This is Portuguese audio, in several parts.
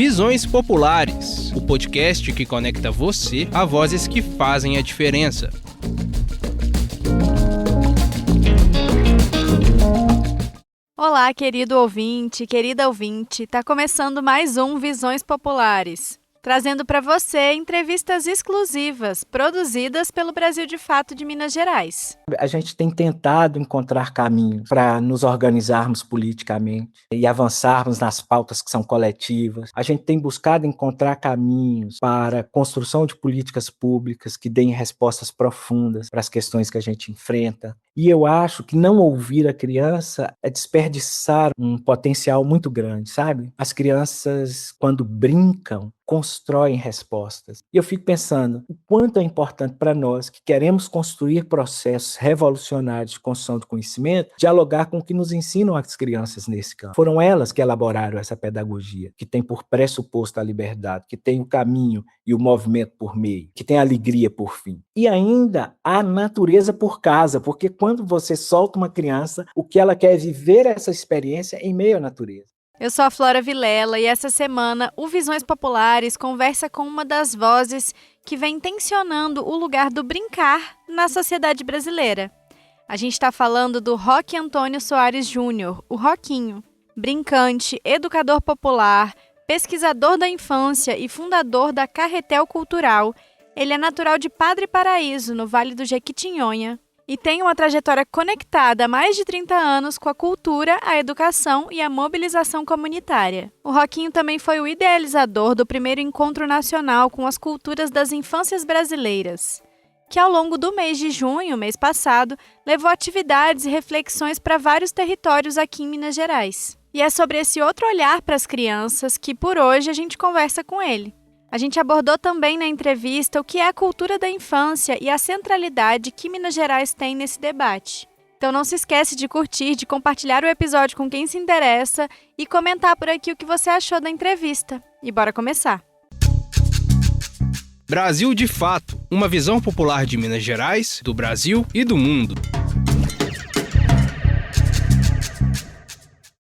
Visões Populares, o podcast que conecta você a vozes que fazem a diferença. Olá, querido ouvinte, querida ouvinte, está começando mais um Visões Populares, trazendo para você entrevistas exclusivas produzidas pelo Brasil de Fato de Minas Gerais. A gente tem tentado encontrar caminhos para nos organizarmos politicamente e avançarmos nas pautas que são coletivas. A gente tem buscado encontrar caminhos para a construção de políticas públicas que deem respostas profundas para as questões que a gente enfrenta. E eu acho que não ouvir a criança é desperdiçar um potencial muito grande, sabe? As crianças, quando brincam, constroem respostas. E eu fico pensando o quanto é importante para nós que queremos construir processos revolucionários de construção do conhecimento, dialogar com o que nos ensinam as crianças nesse campo. Foram elas que elaboraram essa pedagogia, que tem por pressuposto a liberdade, que tem o caminho e o movimento por meio, que tem a alegria por fim. E ainda a natureza por casa, porque quando você solta uma criança, o que ela quer é viver essa experiência em meio à natureza. Eu sou a Flora Vilela e essa semana o Visões Populares conversa com uma das vozes que vem tensionando o lugar do brincar na sociedade brasileira. A gente está falando do Roque Antônio Soares Júnior, o Roquinho, brincante, educador popular, pesquisador da infância e fundador da Carretel Cultural. Ele é natural de Padre Paraíso, no Vale do Jequitinhonha, e tem uma trajetória conectada há mais de 30 anos com a cultura, a educação e a mobilização comunitária. O Roquinho também foi o idealizador do primeiro encontro nacional com as culturas das infâncias brasileiras, que ao longo do mês de junho, mês passado, levou atividades e reflexões para vários territórios aqui em Minas Gerais. E é sobre esse outro olhar para as crianças que, por hoje, a gente conversa com ele. A gente abordou também na entrevista o que é a cultura da infância e a centralidade que Minas Gerais tem nesse debate. Então não se esquece de curtir, de compartilhar o episódio com quem se interessa e comentar por aqui o que você achou da entrevista. E bora começar! Brasil de Fato, uma visão popular de Minas Gerais, do Brasil e do mundo.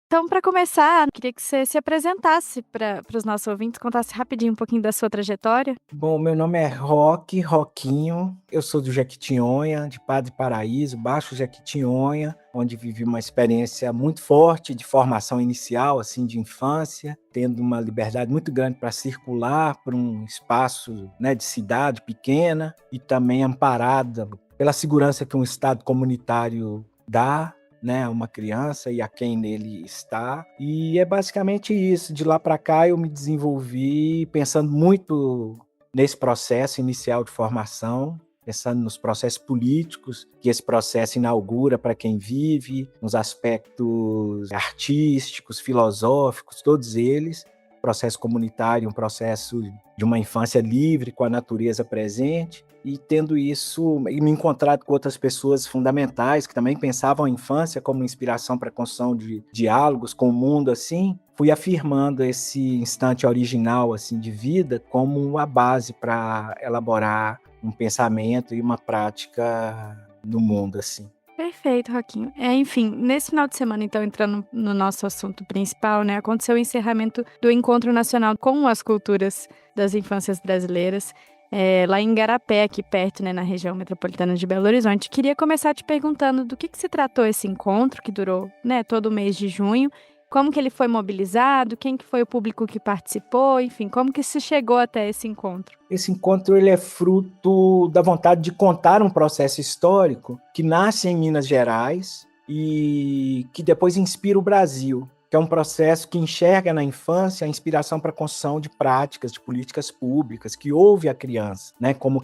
Então, para começar, queria que você se apresentasse para os nossos ouvintes, contasse rapidinho um pouquinho da sua trajetória. Bom, meu nome é Roquinho, eu sou do Jequitinhonha, de Padre Paraíso, Baixo Jequitinhonha, onde vivi uma experiência muito forte de formação inicial, assim, de infância, tendo uma liberdade muito grande para circular por um espaço, né, de cidade pequena e também amparada pela segurança que um Estado comunitário dá, né, uma criança e a quem nele está. E é basicamente isso. De lá para cá eu me desenvolvi pensando muito nesse processo inicial de formação, pensando nos processos políticos que esse processo inaugura para quem vive, nos aspectos artísticos, filosóficos, todos eles. Processo comunitário, um processo de uma infância livre, com a natureza presente, e tendo isso, e me encontrado com outras pessoas fundamentais que também pensavam a infância como inspiração para a construção de diálogos com o mundo, assim, fui afirmando esse instante original, assim, de vida como a base para elaborar um pensamento e uma prática no mundo, assim. Perfeito, Roquinho. Enfim, nesse final de semana, então, entrando no nosso assunto principal, né, aconteceu o encerramento do Encontro Nacional com as Culturas das Infâncias Brasileiras, lá em Igarapé, aqui perto, né, na região metropolitana de Belo Horizonte. Queria começar te perguntando do que se tratou esse encontro, que durou, né, todo o mês de junho, como que ele foi mobilizado, quem que foi o público que participou, enfim, como que se chegou até esse encontro? Esse encontro ele é fruto da vontade de contar um processo histórico que nasce em Minas Gerais e que depois inspira o Brasil, que é um processo que enxerga na infância a inspiração para a construção de práticas, de políticas públicas, que ouve a criança, né, como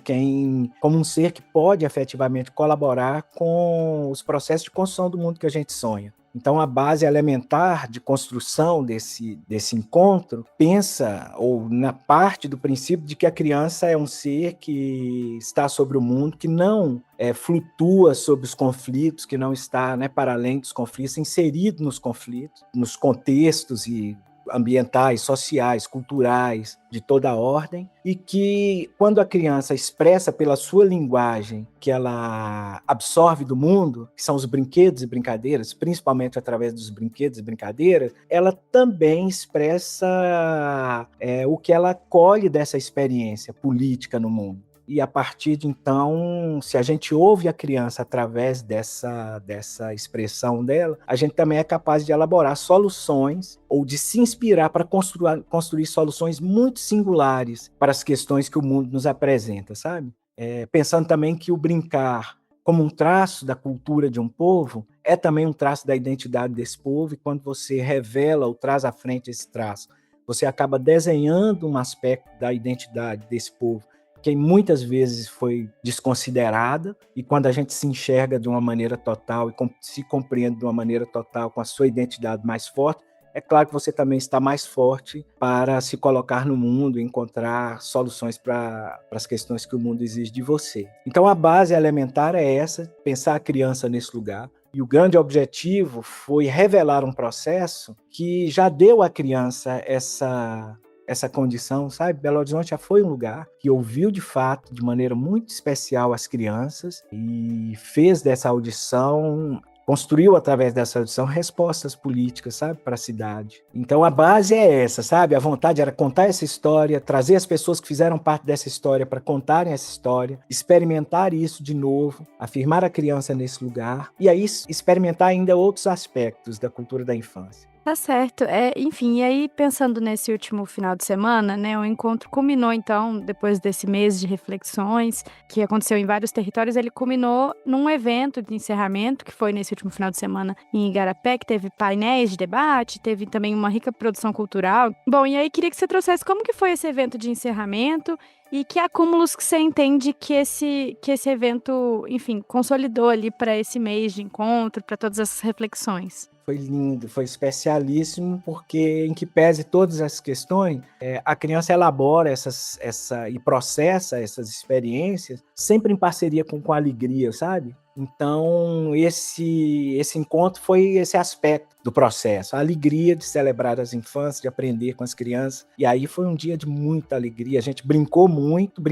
um ser que pode efetivamente colaborar com os processos de construção do mundo que a gente sonha. Então, a base elementar de construção desse encontro pensa, ou na parte do princípio de que a criança é um ser que está sobre o mundo, que não flutua sobre os conflitos, que não está, né, para além dos conflitos, inserido nos conflitos, nos contextos e ambientais, sociais, culturais, de toda a ordem, e que quando a criança expressa pela sua linguagem que ela absorve do mundo, que são os brinquedos e brincadeiras, principalmente através dos brinquedos e brincadeiras, ela também expressa o que ela colhe dessa experiência política no mundo. E a partir de então, se a gente ouve a criança através dessa expressão dela, a gente também é capaz de elaborar soluções ou de se inspirar para construir soluções muito singulares para as questões que o mundo nos apresenta, sabe? Pensando também que o brincar, como um traço da cultura de um povo, é também um traço da identidade desse povo, e quando você revela ou traz à frente esse traço, você acaba desenhando um aspecto da identidade desse povo que muitas vezes foi desconsiderada, e quando a gente se enxerga de uma maneira total e se compreende de uma maneira total com a sua identidade mais forte, é claro que você também está mais forte para se colocar no mundo e encontrar soluções para as questões que o mundo exige de você. Então a base elementar é essa, pensar a criança nesse lugar. E o grande objetivo foi revelar um processo que já deu à criança essa condição, sabe? Belo Horizonte já foi um lugar que ouviu de fato, de maneira muito especial, as crianças e fez dessa audição, construiu através dessa audição respostas políticas, sabe? Para a cidade. Então a base é essa, sabe? A vontade era contar essa história, trazer as pessoas que fizeram parte dessa história para contarem essa história, experimentar isso de novo, afirmar a criança nesse lugar e aí experimentar ainda outros aspectos da cultura da infância. Tá certo. Enfim, e aí pensando nesse último final de semana, né, o encontro culminou então, depois desse mês de reflexões que aconteceu em vários territórios, ele culminou num evento de encerramento que foi nesse último final de semana em Igarapé, que teve painéis de debate, teve também uma rica produção cultural. Bom, e aí queria que você trouxesse como que foi esse evento de encerramento e que acúmulos que você entende que esse evento, enfim, consolidou ali para esse mês de encontro, para todas essas reflexões. Foi lindo, foi especialíssimo, porque em que pese todas essas questões, a criança elabora e processa essas experiências sempre em parceria com a alegria, sabe? Então, esse encontro foi esse aspecto do processo, a alegria de celebrar as infâncias, de aprender com as crianças. E aí foi um dia de muita alegria, a gente brincou muito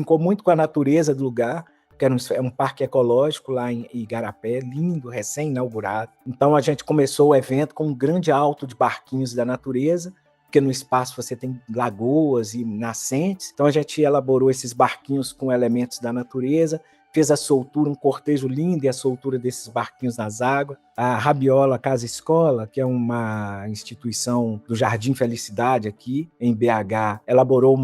com a natureza do lugar, que é um parque ecológico lá em Igarapé, lindo, recém-inaugurado. Então a gente começou o evento com um grande alto de barquinhos da natureza, porque no espaço você tem lagoas e nascentes. Então a gente elaborou esses barquinhos com elementos da natureza, fez a soltura, um cortejo lindo e a soltura desses barquinhos nas águas. A Rabiola Casa Escola, que é uma instituição do Jardim Felicidade aqui em BH, elaborou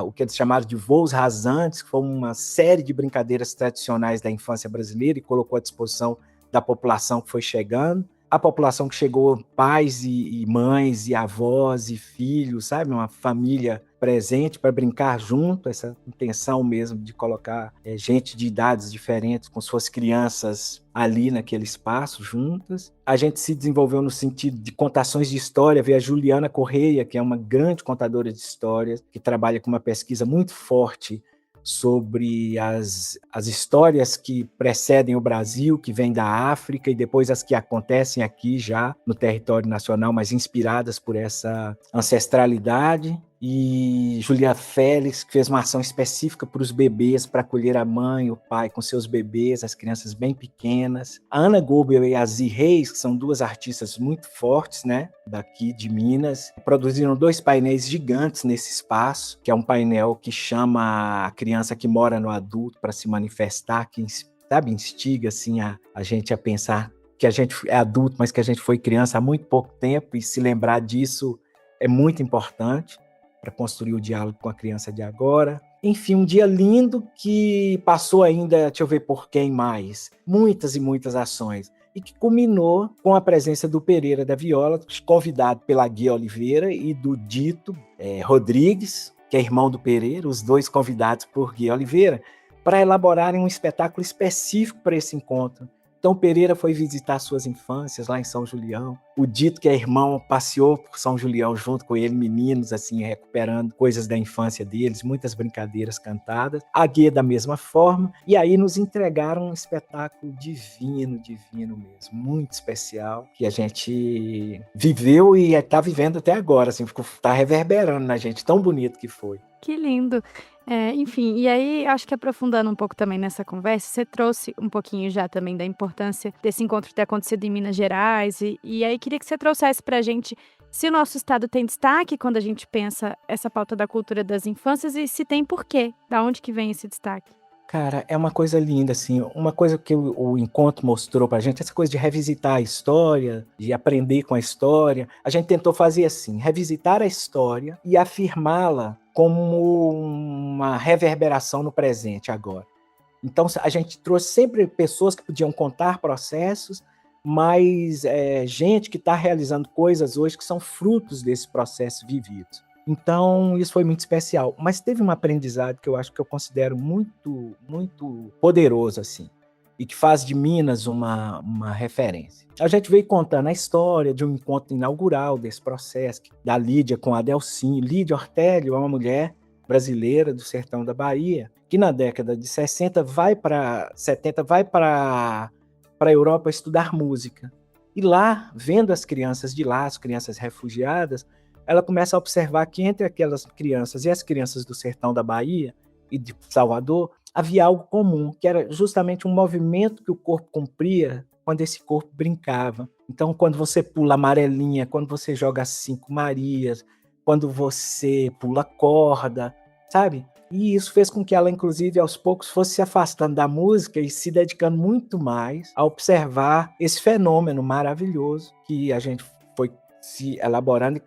o que eles chamaram de voos rasantes, que foi uma série de brincadeiras tradicionais da infância brasileira e colocou à disposição da população que foi chegando. A população que chegou, pais e mães e avós e filhos, sabe? Uma família presente para brincar junto, essa intenção mesmo de colocar gente de idades diferentes com suas crianças ali naquele espaço juntas. A gente se desenvolveu no sentido de contações de história, veio a Juliana Correia, que é uma grande contadora de histórias, que trabalha com uma pesquisa muito forte sobre as histórias que precedem o Brasil, que vêm da África, e depois as que acontecem aqui já no território nacional, mas inspiradas por essa ancestralidade. E Julia Félix, que fez uma ação específica para os bebês, para acolher a mãe e o pai com seus bebês, as crianças bem pequenas. A Ana Gobel e a Zi Reis, que são duas artistas muito fortes, né, daqui de Minas, produziram 2 painéis gigantes nesse espaço, que é um painel que chama a criança que mora no adulto para se manifestar, que, sabe, instiga assim, a gente a pensar que a gente é adulto, mas que a gente foi criança há muito pouco tempo, e se lembrar disso é muito importante para construir o diálogo com a criança de agora. Enfim, um dia lindo que passou ainda, deixa eu ver por quem mais, muitas e muitas ações, e que culminou com a presença do Pereira da Viola, convidado pela Guia Oliveira, e do Dito Rodrigues, que é irmão do Pereira, os 2 convidados por Guia Oliveira, para elaborarem um espetáculo específico para esse encontro. Tom Pereira foi visitar suas infâncias lá em São Julião. O Dito, que é irmão, passeou por São Julião junto com ele, meninos, assim, recuperando coisas da infância deles, muitas brincadeiras cantadas. A Guia da mesma forma. E aí nos entregaram um espetáculo divino, divino mesmo, muito especial, que a gente viveu e está vivendo até agora, assim, está reverberando na gente, tão bonito que foi. Que lindo. Enfim, e aí acho que aprofundando um pouco também nessa conversa, você trouxe um pouquinho já também da importância desse encontro ter acontecido em Minas Gerais, e aí queria que você trouxesse pra gente se o nosso estado tem destaque quando a gente pensa essa pauta da cultura das infâncias e se tem porquê, da onde que vem esse destaque? Cara, é uma coisa linda, assim, uma coisa que o encontro mostrou pra gente, essa coisa de revisitar a história, de aprender com a história. A gente tentou fazer assim, revisitar a história e afirmá-la como uma reverberação no presente agora. Então, a gente trouxe sempre pessoas que podiam contar processos, mas gente que está realizando coisas hoje que são frutos desse processo vivido. Então, isso foi muito especial. Mas teve um aprendizado que eu acho que eu considero muito, muito poderoso, assim, e que faz de Minas uma referência. A gente veio contando a história de um encontro inaugural desse processo, da Lídia com a Delcinho. Lídia Ortélio é uma mulher brasileira do sertão da Bahia, que na década de 60 70 vai para a Europa estudar música. E lá, vendo as crianças de lá, as crianças refugiadas, ela começa a observar que entre aquelas crianças e as crianças do sertão da Bahia e de Salvador, havia algo comum, que era justamente um movimento que o corpo cumpria quando esse corpo brincava. Então, quando você pula amarelinha, quando você joga 5 Marias, quando você pula corda, sabe? E isso fez com que ela, inclusive, aos poucos fosse se afastando da música e se dedicando muito mais a observar esse fenômeno maravilhoso que a gente foi se elaborando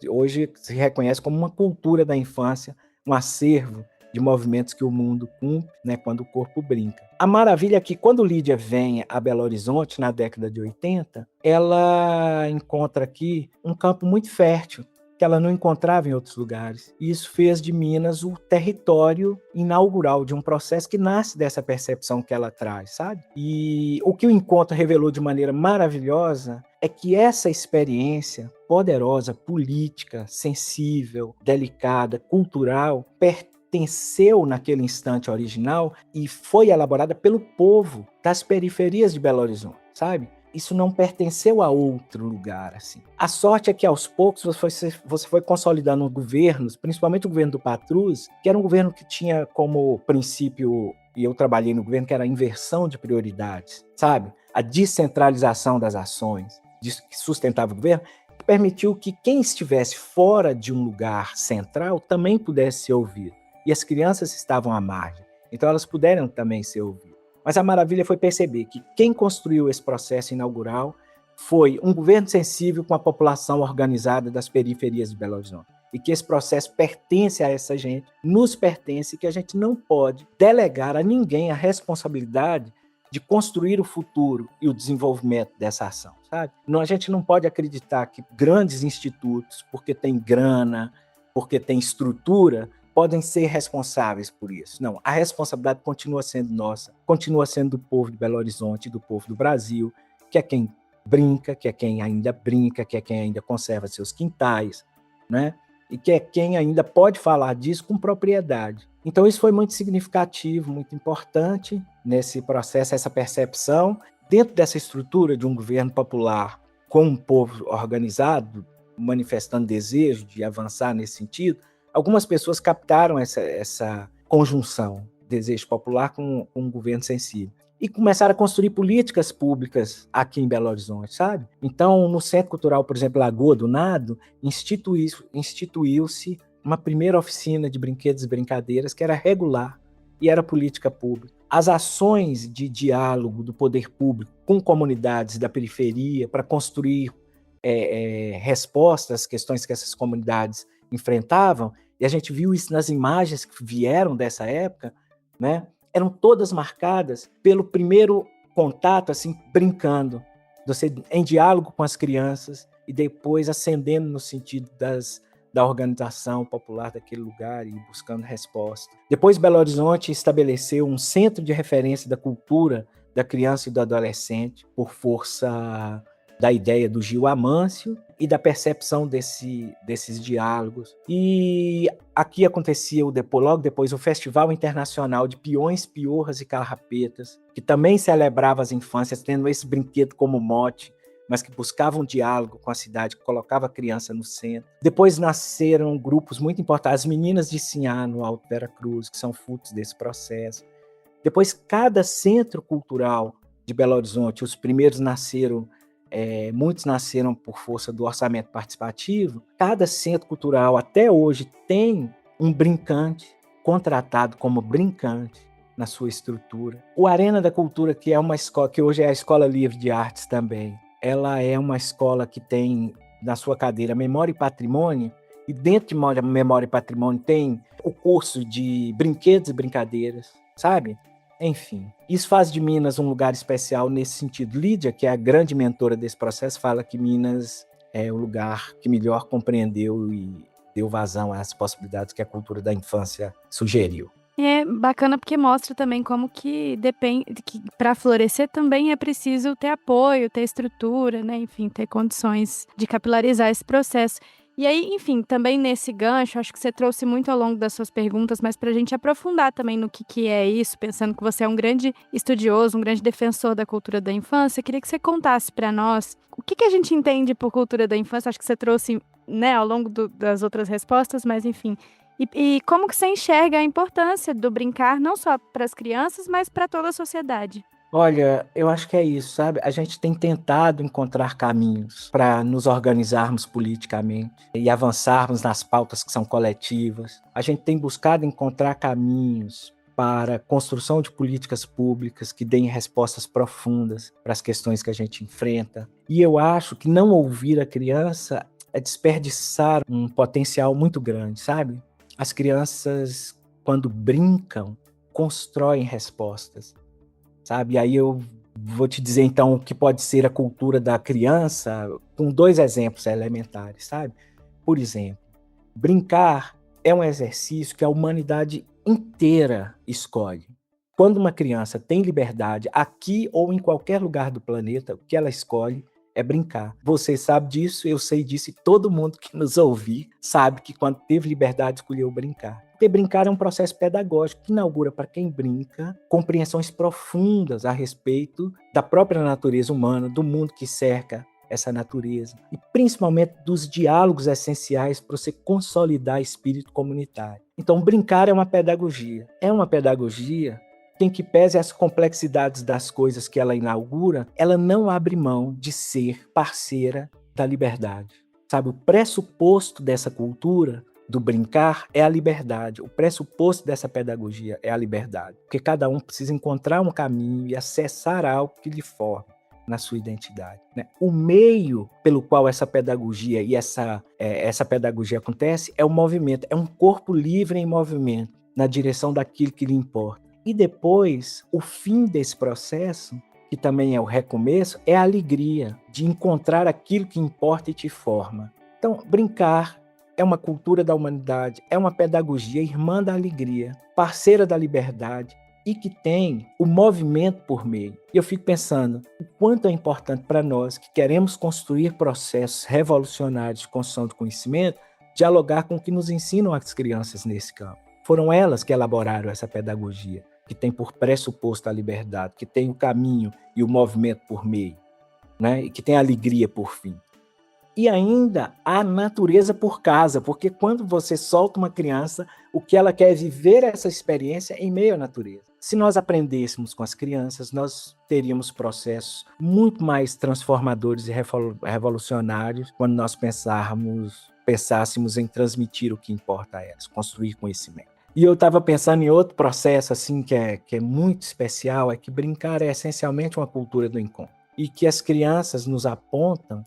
e hoje se reconhece como uma cultura da infância, um acervo de movimentos que o mundo cumpre, né, quando o corpo brinca. A maravilha é que quando Lídia vem a Belo Horizonte, na década de 80, ela encontra aqui um campo muito fértil, que ela não encontrava em outros lugares. E isso fez de Minas o território inaugural de um processo que nasce dessa percepção que ela traz, sabe? E o que o encontro revelou de maneira maravilhosa é que essa experiência poderosa, política, sensível, delicada, cultural, pertenceu naquele instante original e foi elaborada pelo povo das periferias de Belo Horizonte, sabe? Isso não pertenceu a outro lugar, assim. A sorte é que, aos poucos, você foi consolidando governos, principalmente o governo do Patrus, que era um governo que tinha como princípio, e eu trabalhei no governo, que era a inversão de prioridades, sabe? A descentralização das ações, que sustentava o governo, que permitiu que quem estivesse fora de um lugar central também pudesse ser ouvido. E as crianças estavam à margem, então elas puderam também ser ouvidas. Mas a maravilha foi perceber que quem construiu esse processo inaugural foi um governo sensível com a população organizada das periferias de Belo Horizonte. E que esse processo pertence a essa gente, nos pertence, e que a gente não pode delegar a ninguém a responsabilidade de construir o futuro e o desenvolvimento dessa ação, sabe? A gente não pode acreditar que grandes institutos, porque tem grana, porque tem estrutura, podem ser responsáveis por isso. Não, a responsabilidade continua sendo nossa, continua sendo do povo de Belo Horizonte, do povo do Brasil, que é quem brinca, que é quem ainda brinca, que é quem ainda conserva seus quintais, né? E que é quem ainda pode falar disso com propriedade. Então isso foi muito significativo, muito importante nesse processo, essa percepção, dentro dessa estrutura de um governo popular com um povo organizado, manifestando desejo de avançar nesse sentido. Algumas pessoas captaram essa conjunção, desejo popular com um governo sensível. E começaram a construir políticas públicas aqui em Belo Horizonte, sabe? Então, no Centro Cultural, por exemplo, Lagoa do Nado, instituiu-se uma primeira oficina de brinquedos e brincadeiras que era regular e era política pública. As ações de diálogo do poder público com comunidades da periferia para construir respostas às questões que essas comunidades enfrentavam, e a gente viu isso nas imagens que vieram dessa época, né? Eram todas marcadas pelo primeiro contato, assim, brincando, você em diálogo com as crianças e depois ascendendo no sentido da organização popular daquele lugar e buscando resposta. Depois, Belo Horizonte estabeleceu um centro de referência da cultura da criança e do adolescente por força da ideia do Gil Amâncio e da percepção desses diálogos. E aqui acontecia logo depois o Festival Internacional de Peões, Piorras e Carrapetas, que também celebrava as infâncias, tendo esse brinquedo como mote, mas que buscava um diálogo com a cidade, que colocava a criança no centro. Depois nasceram grupos muito importantes, as Meninas de Sinhá, no Alto Vera Cruz, que são frutos desse processo. Depois, cada centro cultural de Belo Horizonte, os primeiros nasceram, muitos nasceram por força do orçamento participativo. Cada centro cultural, até hoje, tem um brincante, contratado como brincante na sua estrutura. O Arena da Cultura, que é uma escola, que hoje é a Escola Livre de Artes também, ela é uma escola que tem na sua cadeira Memória e Patrimônio, e dentro de Memória e Patrimônio tem o curso de brinquedos e brincadeiras, sabe? Enfim, isso faz de Minas um lugar especial nesse sentido. Lídia, que é a grande mentora desse processo, fala que Minas é o lugar que melhor compreendeu e deu vazão às possibilidades que a cultura da infância sugeriu. É bacana porque mostra também como que depende, que para florescer também é preciso ter apoio, ter estrutura, né? Enfim, ter condições de capilarizar esse processo. E aí, enfim, também nesse gancho, acho que você trouxe muito ao longo das suas perguntas, mas para a gente aprofundar também no que é isso, pensando que você é um grande estudioso, um grande defensor da cultura da infância, queria que você contasse para nós o que a gente entende por cultura da infância. Acho que você trouxe, né, ao longo das outras respostas, mas enfim. E como que você enxerga a importância do brincar, não só para as crianças, mas para toda a sociedade? Olha, eu acho que é isso, sabe? A gente tem tentado encontrar caminhos para nos organizarmos politicamente e avançarmos nas pautas que são coletivas. A gente tem buscado encontrar caminhos para a construção de políticas públicas que deem respostas profundas para as questões que a gente enfrenta. E eu acho que não ouvir a criança é desperdiçar um potencial muito grande, sabe? As crianças, quando brincam, constroem respostas. Sabe? E aí eu vou te dizer, então, o que pode ser a cultura da criança com 2 exemplos elementares, sabe? Por exemplo, brincar é um exercício que a humanidade inteira escolhe. Quando uma criança tem liberdade, aqui ou em qualquer lugar do planeta, o que ela escolhe é brincar. Você sabe disso, eu sei disso, e todo mundo que nos ouvir sabe que quando teve liberdade escolheu brincar. Porque brincar é um processo pedagógico que inaugura para quem brinca compreensões profundas a respeito da própria natureza humana, do mundo que cerca essa natureza, e principalmente dos diálogos essenciais para você consolidar espírito comunitário. Então, brincar é uma pedagogia. É uma pedagogia que, em que pese as complexidades das coisas que ela inaugura, ela não abre mão de ser parceira da liberdade. Sabe, o pressuposto dessa cultura do brincar é a liberdade. O pressuposto dessa pedagogia é a liberdade. Porque cada um precisa encontrar um caminho e acessar algo que lhe forme na sua identidade, né? O meio pelo qual essa pedagogia e essa pedagogia acontece é o movimento, é um corpo livre em movimento, na direção daquilo que lhe importa. E depois, o fim desse processo, que também é o recomeço, é a alegria de encontrar aquilo que importa e te forma. Então, brincar é uma cultura da humanidade, é uma pedagogia irmã da alegria, parceira da liberdade, e que tem o movimento por meio. E eu fico pensando o quanto é importante para nós, que queremos construir processos revolucionários de construção do conhecimento, dialogar com o que nos ensinam as crianças nesse campo. Foram elas que elaboraram essa pedagogia, que tem por pressuposto a liberdade, que tem o caminho e o movimento por meio, né? E que tem a alegria por fim. E ainda a natureza por casa, porque quando você solta uma criança, o que ela quer é viver essa experiência em meio à natureza. Se nós aprendêssemos com as crianças, nós teríamos processos muito mais transformadores e revolucionários quando nós pensássemos em transmitir o que importa a elas, construir conhecimento. E eu estava pensando em outro processo assim que é muito especial, é que brincar é essencialmente uma cultura do encontro. E que as crianças nos apontam.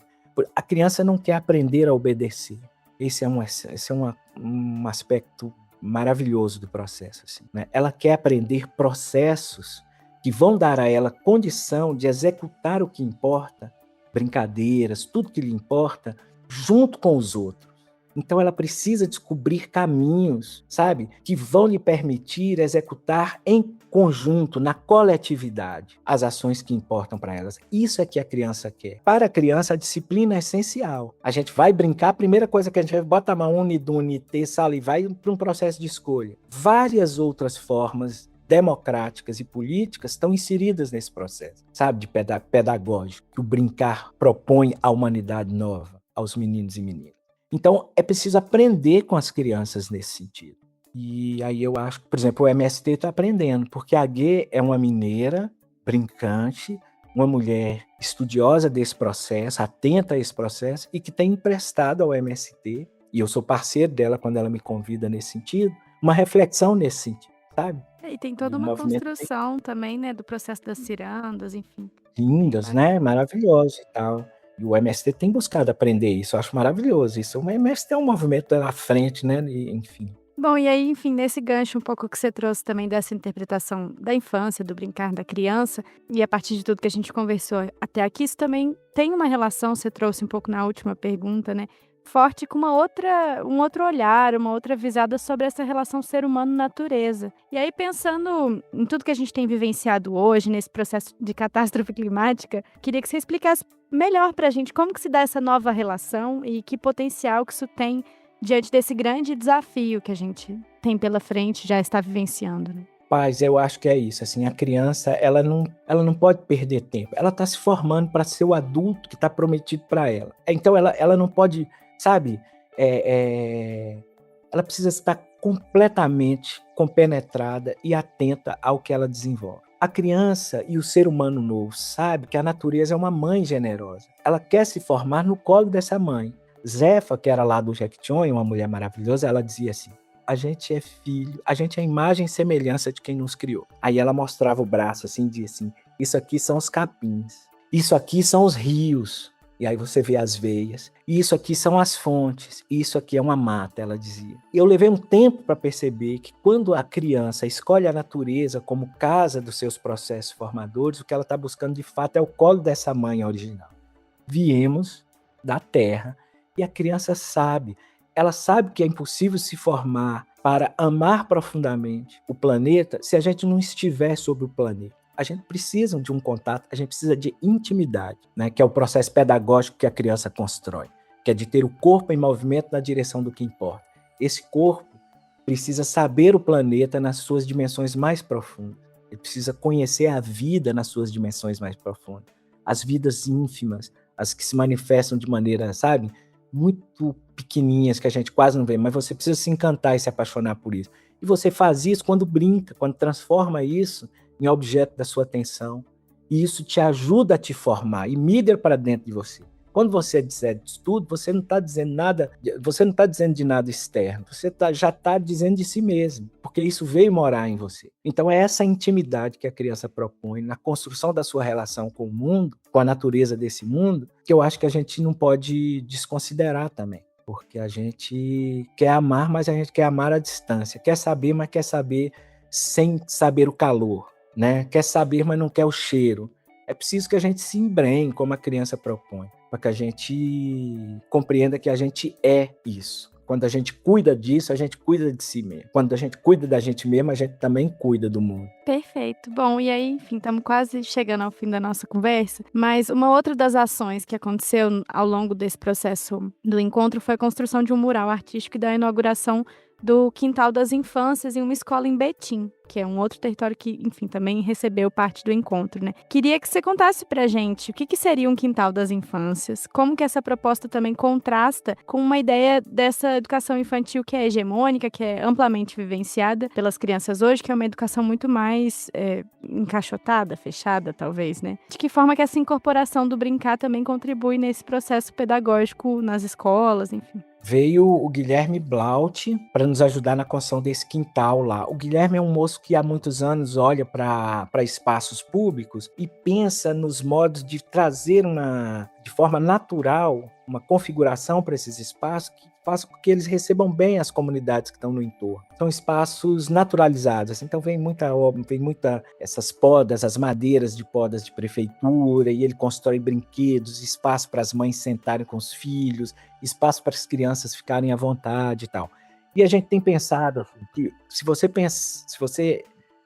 A criança não quer aprender a obedecer. Esse é um aspecto maravilhoso do processo, assim, né? Ela quer aprender processos que vão dar a ela condição de executar o que importa, brincadeiras, tudo que lhe importa, junto com os outros. Então ela precisa descobrir caminhos, sabe, que vão lhe permitir executar em conjunto, na coletividade, as ações que importam para elas. Isso é que a criança quer. Para a criança, a disciplina é essencial. A gente vai brincar, a primeira coisa que a gente vai, bota a mão, unidunite, sala e vai para um processo de escolha. Várias outras formas democráticas e políticas estão inseridas nesse processo, sabe, de pedagógico, que o brincar propõe à humanidade nova, aos meninos e meninas. Então, é preciso aprender com as crianças nesse sentido. E aí eu acho que, por exemplo, o MST está aprendendo, porque a Guê é uma mineira, brincante, uma mulher estudiosa desse processo, atenta a esse processo, e que tem emprestado ao MST, e eu sou parceiro dela quando ela me convida nesse sentido, uma reflexão nesse sentido, sabe? E tem toda uma construção também, né, do processo das cirandas, enfim. Lindas, né? Maravilhoso e tal. E o MST tem buscado aprender isso, eu acho maravilhoso isso. O MST é um movimento à frente, né? E, enfim. Bom, e aí, enfim, nesse gancho um pouco que você trouxe também dessa interpretação da infância, do brincar da criança, e a partir de tudo que a gente conversou até aqui, isso também tem uma relação, você trouxe um pouco na última pergunta, né? Forte com um outro olhar, uma outra visada sobre essa relação ser humano-natureza. E aí, pensando em tudo que a gente tem vivenciado hoje, nesse processo de catástrofe climática, queria que você explicasse melhor pra gente como que se dá essa nova relação e que potencial que isso tem diante desse grande desafio que a gente tem pela frente, já está vivenciando, né? Paz, eu acho que é isso, assim, a criança, ela não pode perder tempo, ela está se formando para ser o adulto que está prometido para ela. Então, ela não pode, sabe, ela precisa estar completamente compenetrada e atenta ao que ela desenvolve. A criança e o ser humano novo sabe que a natureza é uma mãe generosa, ela quer se formar no colo dessa mãe. Zefa, que era lá do Jequitinhonha, uma mulher maravilhosa, ela dizia assim: a gente é filho, a gente é a imagem e semelhança de quem nos criou. Aí ela mostrava o braço assim, dizia assim: isso aqui são os capins, isso aqui são os rios, e aí você vê as veias, e isso aqui são as fontes, e isso aqui é uma mata, ela dizia. E eu levei um tempo para perceber que quando a criança escolhe a natureza como casa dos seus processos formadores, o que ela está buscando de fato é o colo dessa mãe original. Viemos da terra, e a criança sabe, ela sabe que é impossível se formar para amar profundamente o planeta se a gente não estiver sobre o planeta. A gente precisa de um contato, a gente precisa de intimidade, né? Que é o processo pedagógico que a criança constrói, que é de ter o corpo em movimento na direção do que importa. Esse corpo precisa saber o planeta nas suas dimensões mais profundas. Ele precisa conhecer a vida nas suas dimensões mais profundas. As vidas ínfimas, as que se manifestam de maneira, sabe, muito pequenininhas, que a gente quase não vê, mas você precisa se encantar e se apaixonar por isso. E você faz isso quando brinca, quando transforma isso em objeto da sua atenção. E isso te ajuda a te formar e migra para dentro de você. Quando você diz tudo, você não está dizendo nada, você não está dizendo de nada externo, você já está dizendo de si mesmo, porque isso veio morar em você. Então é essa intimidade que a criança propõe na construção da sua relação com o mundo, com a natureza desse mundo, que eu acho que a gente não pode desconsiderar também, porque a gente quer amar, mas a gente quer amar à distância, quer saber, mas quer saber sem saber o calor, né? Quer saber, mas não quer o cheiro. É preciso que a gente se embrenhe, como a criança propõe, para que a gente compreenda que a gente é isso. Quando a gente cuida disso, a gente cuida de si mesmo. Quando a gente cuida da gente mesmo, a gente também cuida do mundo. Perfeito. Bom, e aí, enfim, estamos quase chegando ao fim da nossa conversa, mas uma outra das ações que aconteceu ao longo desse processo do encontro foi a construção de um mural artístico e da inauguração do Quintal das Infâncias em uma escola em Betim, que é um outro território que, enfim, também recebeu parte do encontro, né? Queria que você contasse pra gente o que seria um Quintal das Infâncias, como que essa proposta também contrasta com uma ideia dessa educação infantil que é hegemônica, que é amplamente vivenciada pelas crianças hoje, que é uma educação muito mais encaixotada, fechada, talvez, né? De que forma que essa incorporação do brincar também contribui nesse processo pedagógico nas escolas, enfim. Veio o Guilherme Blaut para nos ajudar na construção desse quintal lá. O Guilherme é um moço que há muitos anos olha para espaços públicos e pensa nos modos de trazer de forma natural uma configuração para esses espaços que faça com que eles recebam bem as comunidades que estão no entorno. São espaços naturalizados, assim, então vem muita obra, vem muita essas podas, as madeiras de podas de prefeitura, e ele constrói brinquedos, espaço para as mães sentarem com os filhos, espaço para as crianças ficarem à vontade e tal. E a gente tem pensado assim, que se você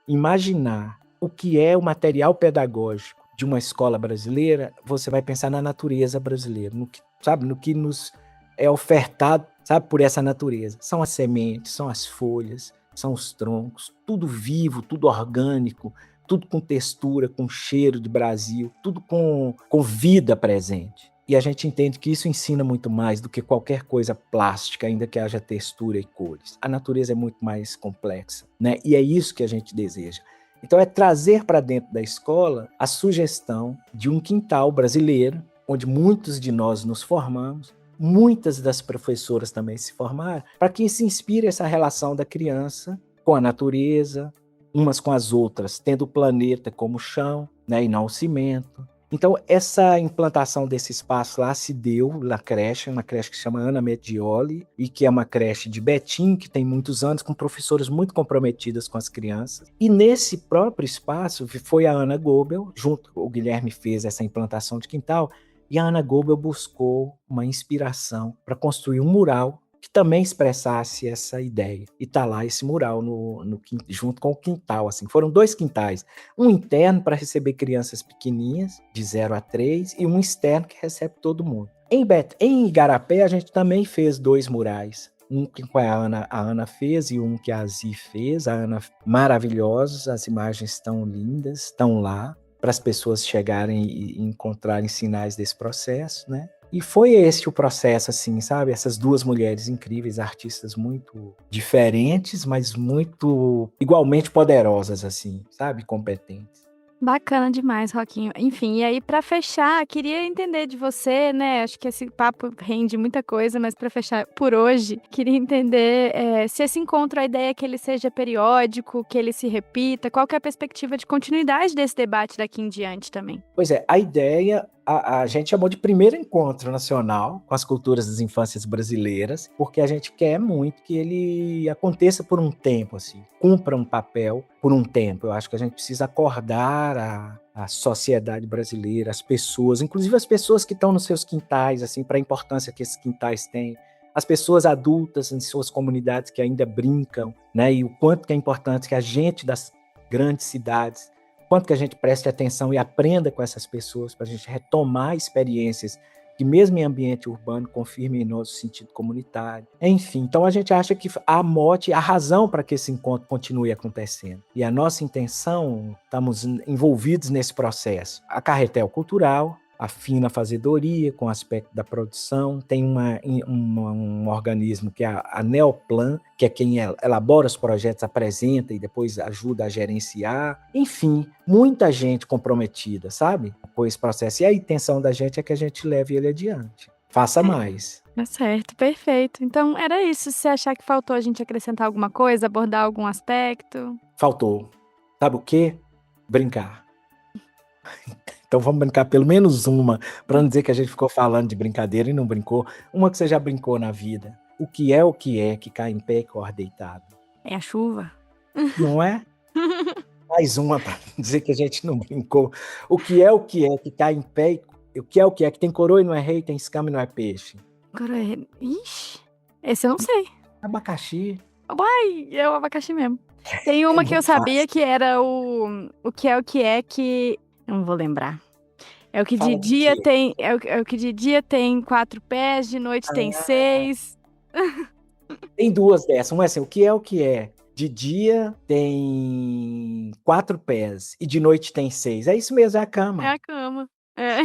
imaginar o que é o material pedagógico de uma escola brasileira, você vai pensar na natureza brasileira, no que nos é ofertado, sabe, por essa natureza. São as sementes, são as folhas, são os troncos, tudo vivo, tudo orgânico, tudo com textura, com cheiro de Brasil, tudo com vida presente. E a gente entende que isso ensina muito mais do que qualquer coisa plástica, ainda que haja textura e cores. A natureza é muito mais complexa, né? E é isso que a gente deseja. Então é trazer para dentro da escola a sugestão de um quintal brasileiro, onde muitos de nós nos formamos, muitas das professoras também se formaram, para que se inspire essa relação da criança com a natureza, umas com as outras, tendo o planeta como chão, né, e não o cimento. Então, essa implantação desse espaço lá se deu na creche, uma creche que se chama Ana Medioli, e que é uma creche de Betim, que tem muitos anos, com professoras muito comprometidas com as crianças. E nesse próprio espaço foi a Ana Goebel, junto com o Guilherme fez essa implantação de quintal, e a Ana Goebel buscou uma inspiração para construir um mural que também expressasse essa ideia. E está lá esse mural junto com o quintal. Assim. Foram 2 quintais. Um interno para receber crianças pequenininhas, de 0 a 3, e um externo que recebe todo mundo. Em Igarapé, a gente também fez 2 murais. Um que a Ana fez e um que a Azi fez. A Ana, maravilhosos, as imagens estão lindas, estão lá, para as pessoas chegarem e encontrarem sinais desse processo, né? E foi esse o processo, assim, sabe? Essas 2 mulheres incríveis, artistas muito diferentes, mas muito igualmente poderosas, assim, sabe? Competentes. Bacana demais, Roquinho. Enfim, e aí para fechar, queria entender de você, né? Acho que esse papo rende muita coisa, mas para fechar por hoje, queria entender se esse encontro, a ideia é que ele seja periódico, que ele se repita, qual que é a perspectiva de continuidade desse debate daqui em diante também? Pois é, a ideia, a gente chamou de primeiro encontro nacional com as culturas das infâncias brasileiras, porque a gente quer muito que ele aconteça por um tempo, assim, cumpra um papel por um tempo. Eu acho que a gente precisa acordar a sociedade brasileira, as pessoas, inclusive as pessoas que estão nos seus quintais, assim, para a importância que esses quintais têm, as pessoas adultas em suas comunidades que ainda brincam, né, e o quanto que é importante que a gente das grandes cidades, quanto que a gente preste atenção e aprenda com essas pessoas para a gente retomar experiências que mesmo em ambiente urbano confirmem em nosso sentido comunitário. Enfim, então a gente acha que há mote, há razão para que esse encontro continue acontecendo. E a nossa intenção, estamos envolvidos nesse processo. A Carretel Cultural, a Fina Fazedoria, com o aspecto da produção, tem um organismo que é a Neoplan, que é quem elabora os projetos, apresenta e depois ajuda a gerenciar. Enfim, muita gente comprometida, sabe? Com esse processo. E a intenção da gente é que a gente leve ele adiante. Faça mais. Tá certo, perfeito. Então, era isso. Se você achar que faltou a gente acrescentar alguma coisa, abordar algum aspecto... Faltou. Sabe o quê? Brincar. Então vamos brincar pelo menos uma, para não dizer que a gente ficou falando de brincadeira e não brincou. Uma que você já brincou na vida. O que é que cai em pé e corre deitado? É a chuva. Não é? Mais uma para dizer que a gente não brincou. O que é que cai em pé e o que é que tem coroa e não é rei, tem escama e não é peixe? Coroa... Ixi, esse eu não sei. Abacaxi. Uai, é o abacaxi mesmo. Tem uma que eu sabia que era o que é que... Eu não vou lembrar. É o que de dia tem... É o que de dia tem 4 pés, de noite tem 6. Tem 2 dessas. Uma é assim, o que é? De dia tem 4 pés e de noite tem 6. É isso mesmo, é a cama. É a cama. É.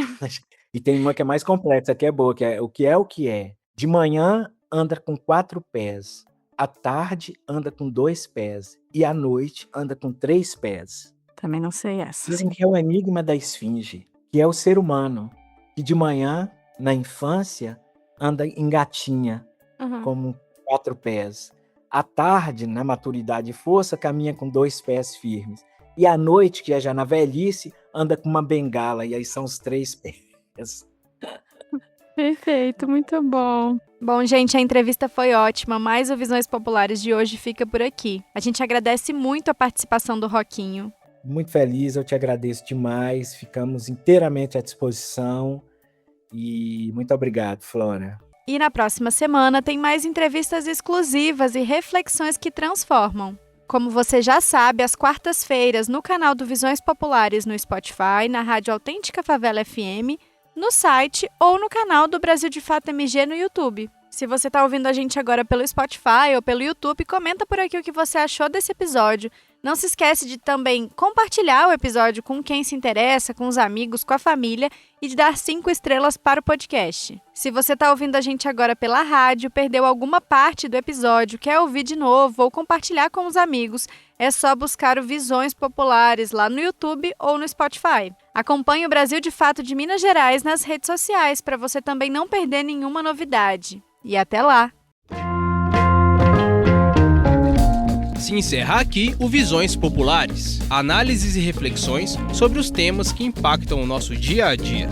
E tem uma que é mais complexa, que é boa, que é o que é. De manhã anda com 4 pés. À tarde anda com 2 pés. E à noite anda com 3 pés. Também não sei essa. Dizem que é o enigma da esfinge, que é o ser humano, que de manhã, na infância, anda engatinha, como 4 pés. À tarde, na maturidade e força, caminha com 2 pés firmes. E à noite, que é já na velhice, anda com uma bengala, e aí são os 3 pés. Perfeito, muito bom. Bom, gente, a entrevista foi ótima, mas o Visões Populares de hoje fica por aqui. A gente agradece muito a participação do Roquinho. Muito feliz, eu te agradeço demais, ficamos inteiramente à disposição e muito obrigado, Flora. E na próxima semana tem mais entrevistas exclusivas e reflexões que transformam. Como você já sabe, às quartas-feiras, no canal do Visões Populares no Spotify, na Rádio Autêntica Favela FM, no site ou no canal do Brasil de Fato MG no YouTube. Se você está ouvindo a gente agora pelo Spotify ou pelo YouTube, comenta por aqui o que você achou desse episódio. Não se esquece de também compartilhar o episódio com quem se interessa, com os amigos, com a família e de dar 5 estrelas para o podcast. Se você está ouvindo a gente agora pela rádio, perdeu alguma parte do episódio, quer ouvir de novo ou compartilhar com os amigos, é só buscar o Visões Populares lá no YouTube ou no Spotify. Acompanhe o Brasil de Fato de Minas Gerais nas redes sociais para você também não perder nenhuma novidade. E até lá! Se encerra aqui o Visões Populares, análises e reflexões sobre os temas que impactam o nosso dia a dia.